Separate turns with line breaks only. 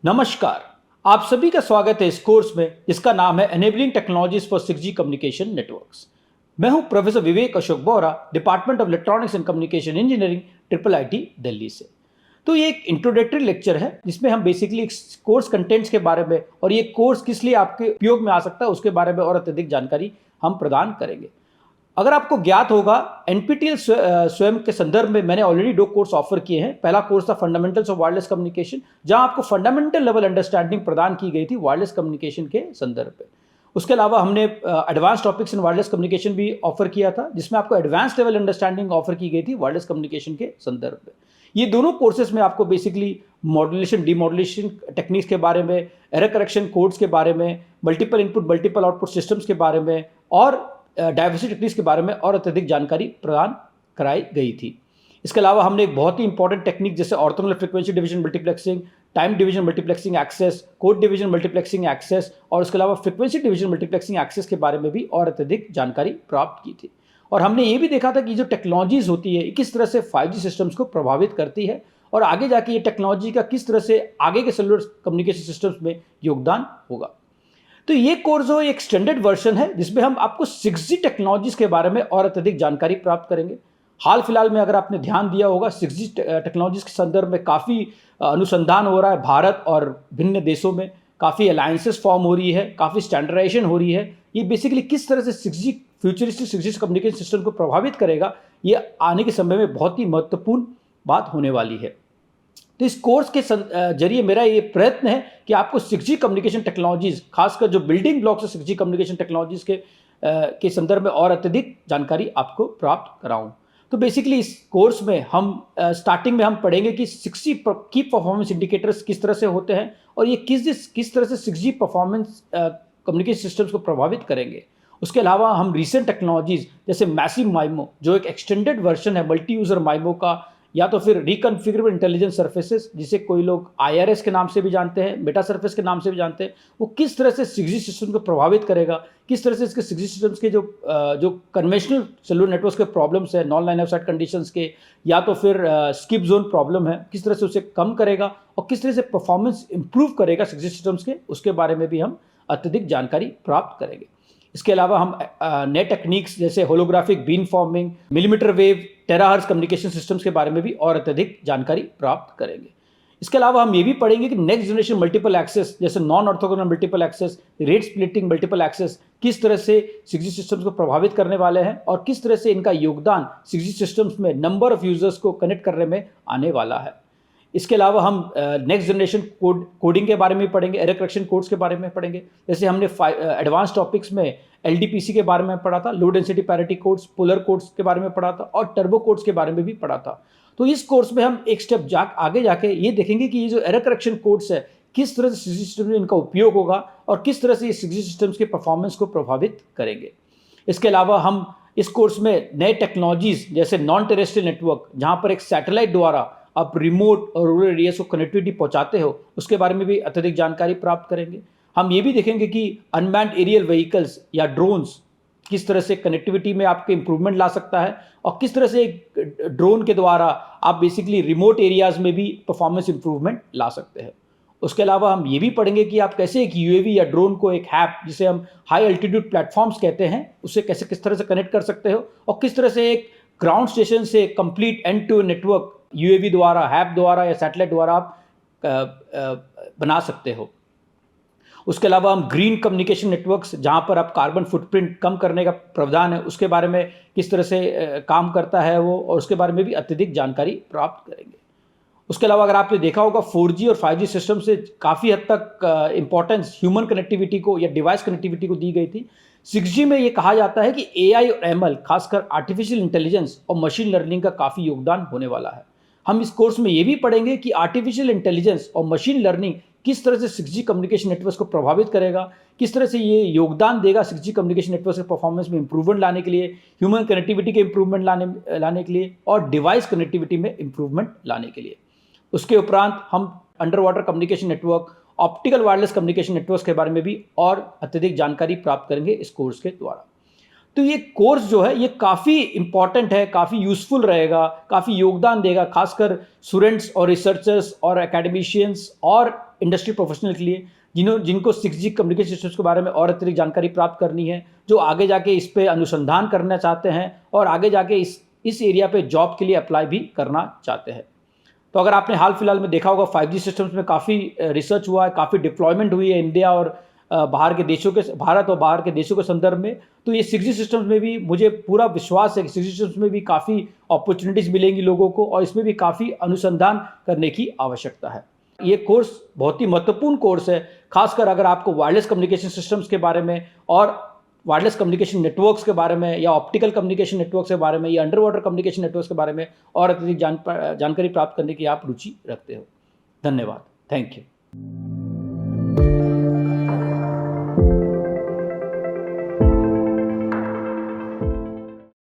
नमस्कार। आप सभी का स्वागत है इस कोर्स में जिसका नाम है enabling technologies for 6G communication networks. मैं हूं professor Vivek Ashok Bora, department of electronics and communication engineering, IIIT Delhi से। तो ये एक इंट्रोडक्टरी लेक्चर है जिसमें हम बेसिकली कोर्स कंटेंट्स के बारे में और ये कोर्स किस लिए आपके उपयोग में आ सकता है उसके बारे में और अत्यधिक जानकारी हम प्रदान करेंगे। अगर आपको ज्ञात होगा, एनपीटीईएल स्वयं के संदर्भ में मैंने ऑलरेडी 2 कोर्स ऑफर किए हैं। पहला कोर्स था फंडामेंटल्स ऑफ वायरलेस कम्युनिकेशन, जहां आपको फंडामेंटल लेवल अंडरस्टैंडिंग प्रदान की गई थी वायरलेस कम्युनिकेशन के संदर्भ में। उसके अलावा हमने advance topics in wireless communication भी ऑफर किया था, जिसमें आपको एडवांस लेवल अंडरस्टैंडिंग ऑफर की गई थी वायरलेस कम्युनिकेशन के संदर्भ में। ये दोनों कोर्सेज में आपको बेसिकली मॉड्यूलेशन डीमॉड्यूलेशन टेक्निक्स के बारे में, एरर करेक्शन कोड्स के बारे में, multiple input multiple output systems के बारे में और डाइवर्सिटी टेक्निक्स के बारे में और अत्यधिक जानकारी प्रदान कराई गई थी। इसके अलावा हमने एक बहुत ही इंपॉर्टेंट टेक्निक जैसे orthogonal frequency division multiplexing, time division multiplexing access, code division multiplexing access और इसके अलावा फ्रीक्वेंसी डिवीजन मल्टीप्लेक्सिंग एक्सेस के बारे में भी और अत्यधिक जानकारी प्राप्त की थी। और हमने ये भी देखा था कि जो टेक्नोलॉजीज होती है किस तरह से 5G सिस्टम्स को प्रभावित करती है और आगे जाके ये टेक्नोलॉजी का किस तरह से आगे के सेलुलर कम्युनिकेशन सिस्टम्स में योगदान होगा। तो ये कोर्स जो एक स्टैंडर्ड वर्जन है जिसमें हम आपको 6G टेक्नोलॉजीज के बारे में और अत्यधिक जानकारी प्राप्त करेंगे। हाल फिलहाल में अगर आपने ध्यान दिया होगा, 6G टेक्नोलॉजीज के संदर्भ में काफ़ी अनुसंधान हो रहा है। भारत और भिन्न देशों में काफ़ी अलायंसेस फॉर्म हो रही है, काफ़ी स्टैंडर्डाइजेशन हो रही है। ये बेसिकली किस तरह से 6G futuristic 6G communication system को प्रभावित करेगा, ये आने के समय में बहुत ही महत्वपूर्ण बात होने वाली है। तो इस कोर्स के जरिए मेरा ये प्रयत्न है कि आपको 6G कम्युनिकेशन टेक्नोलॉजीज, खासकर जो बिल्डिंग ब्लॉक्स है 6G कम्युनिकेशन टेक्नोलॉजीज के संदर्भ में और अत्यधिक जानकारी आपको प्राप्त कराऊं। तो बेसिकली इस कोर्स में हम स्टार्टिंग में हम पढ़ेंगे कि 6G की परफॉर्मेंस इंडिकेटर्स किस तरह से होते हैं और ये किस तरह से 6G परफॉर्मेंस कम्युनिकेशन सिस्टम्स को प्रभावित करेंगे। उसके अलावा हम रिसेंट टेक्नोलॉजीज जैसे मैसिव माइमो, जो एक एक्सटेंडेड वर्जन है मल्टी यूजर माइमो का, या तो फिर रिकॉन्फिगरेबल इंटेलिजेंस सर्फेसेस जिसे कोई लोग IRS के नाम से भी जानते हैं, मेटा सर्फेस के नाम से भी जानते हैं, वो किस तरह से 6G सिस्टम को प्रभावित करेगा, किस तरह से इसके 6G सिस्टम्स के जो कन्वेंशनल सेलुलर नेटवर्क के प्रॉब्लम्स है, non line of site conditions के, या तो फिर स्किप जोन प्रॉब्लम है, किस तरह से उसे कम करेगा और किस तरह से परफॉर्मेंस इंप्रूव करेगा 6G सिस्टम्स के, उसके बारे में भी हम अत्यधिक जानकारी प्राप्त करेंगे। इसके अलावा हम नए टेक्निक्स जैसे holographic beam forming, millimetre wave, terahertz communication systems के बारे में भी और अत्यधिक जानकारी प्राप्त करेंगे। इसके अलावा हम ये भी पढ़ेंगे कि नेक्स्ट जनरेशन मल्टीपल एक्सेस जैसे non orthogonal multiple access, rate splitting multiple access किस तरह से 6G सिस्टम्स को प्रभावित करने वाले हैं और किस तरह से इनका योगदान 6G सिस्टम्स में नंबर ऑफ यूजर्स को कनेक्ट करने में आने वाला है। इसके अलावा हम नेक्स्ट जनरेशन कोडिंग के बारे में पढ़ेंगे, एरर करेक्शन कोड्स के बारे में पढ़ेंगे। जैसे हमने एडवांस टॉपिक्स में LDPC के बारे में पढ़ा था, low density parity codes, polar codes के बारे में पढ़ा था और टर्बो कोड्स के बारे में भी पढ़ा था। तो इस कोर्स में हम एक स्टेप आगे जाके ये देखेंगे कि ये जो एरर करेक्शन कोड्स है किस तरह से 6G सिस्टम में इनका उपयोग होगा और किस तरह से ये 6G सिस्टम्स के परफॉर्मेंस को प्रभावित करेंगे। इसके अलावा हम इस कोर्स में नए टेक्नोलॉजीज जैसे नॉन टेरेस्ट्रियल नेटवर्क, जहाँ पर एक सैटेलाइट द्वारा आप रिमोट और रूरल एरियाज को कनेक्टिविटी पहुंचाते हो, उसके बारे में भी अत्यधिक जानकारी प्राप्त करेंगे। हम ये भी देखेंगे कि अनमैन्ड एरियल व्हीकल्स या ड्रोन्स किस तरह से कनेक्टिविटी में आपके इंप्रूवमेंट ला सकता है और किस तरह से एक ड्रोन के द्वारा आप बेसिकली रिमोट एरियाज में भी परफॉर्मेंस इंप्रूवमेंट ला सकते हैं। उसके अलावा हम ये भी पढ़ेंगे कि आप कैसे एक UAV या ड्रोन को एक हैप, जिसे हम हाई अल्टीट्यूड प्लेटफॉर्म्स कहते हैं, उसे कैसे किस तरह से कनेक्ट कर सकते हो और किस तरह से एक ग्राउंड स्टेशन से complete end to network UAV द्वारा, हैप द्वारा या सैटेलाइट द्वारा आप बना सकते हो। उसके अलावा हम ग्रीन कम्युनिकेशन नेटवर्क्स, जहां पर आप कार्बन फुटप्रिंट कम करने का प्रावधान है, उसके बारे में किस तरह से काम करता है वो, और उसके बारे में भी अत्यधिक जानकारी प्राप्त करेंगे। उसके अलावा अगर आपने देखा होगा 4G और 5G सिस्टम से काफ़ी हद तक इंपॉर्टेंस ह्यूमन कनेक्टिविटी को या डिवाइस कनेक्टिविटी को दी गई थी। 6G में ये कहा जाता है कि AI और ML, खासकर आर्टिफिशियल इंटेलिजेंस और मशीन लर्निंग का काफ़ी योगदान होने वाला है। हम इस कोर्स में ये भी पढ़ेंगे कि आर्टिफिशियल इंटेलिजेंस और मशीन लर्निंग किस तरह से 6G कम्युनिकेशन नेटवर्क को प्रभावित करेगा, किस तरह से ये योगदान देगा 6G कम्युनिकेशन नेटवर्क के परफॉर्मेंस में इंप्रूवमेंट लाने के लिए, ह्यूमन कनेक्टिविटी के इंप्रूवमेंट लाने के लिए और डिवाइस कनेक्टिविटी में इंप्रूवमेंट लाने के लिए। उसके उपरांत हम under water communication network, optical wireless communication network के बारे में भी और अत्यधिक जानकारी प्राप्त करेंगे इस कोर्स के द्वारा। तो ये कोर्स जो है ये काफ़ी इम्पॉर्टेंट है, काफ़ी यूज़फुल रहेगा, काफ़ी योगदान देगा, खासकर स्टूडेंट्स और रिसर्चर्स और एकेडमिशियंस और इंडस्ट्री प्रोफेशनल के लिए, जिनको 6G कम्युनिकेशन सिस्टम्स के बारे में और अतिरिक्त जानकारी प्राप्त करनी है, जो आगे जाके इस पे अनुसंधान करना चाहते हैं और आगे जाके इस एरिया पे जॉब के लिए अप्लाई भी करना चाहते हैं। तो अगर आपने हाल फिलहाल में देखा होगा 5G सिस्टम्स में काफ़ी रिसर्च हुआ है, काफ़ी डिप्लॉयमेंट हुई है इंडिया और भारत और बाहर के देशों के संदर्भ में। तो ये 6G सिस्टम्स में भी मुझे पूरा विश्वास है कि 6G सिस्टम्स में भी काफ़ी अपॉर्चुनिटीज़ मिलेंगी लोगों को और इसमें भी काफ़ी अनुसंधान करने की आवश्यकता है। ये कोर्स बहुत ही महत्वपूर्ण कोर्स है, खासकर अगर आपको वायरलेस कम्युनिकेशन सिस्टम्स के बारे में और वायरलेस कम्युनिकेशन नेटवर्क्स के बारे में या ऑप्टिकल कम्युनिकेशन नेटवर्क्स के बारे में या अंडर वाटर कम्युनिकेशन नेटवर्क्स के बारे में और अतिरिक्त जानकारी प्राप्त करने की आप रुचि रखते हो। धन्यवाद। Thank you.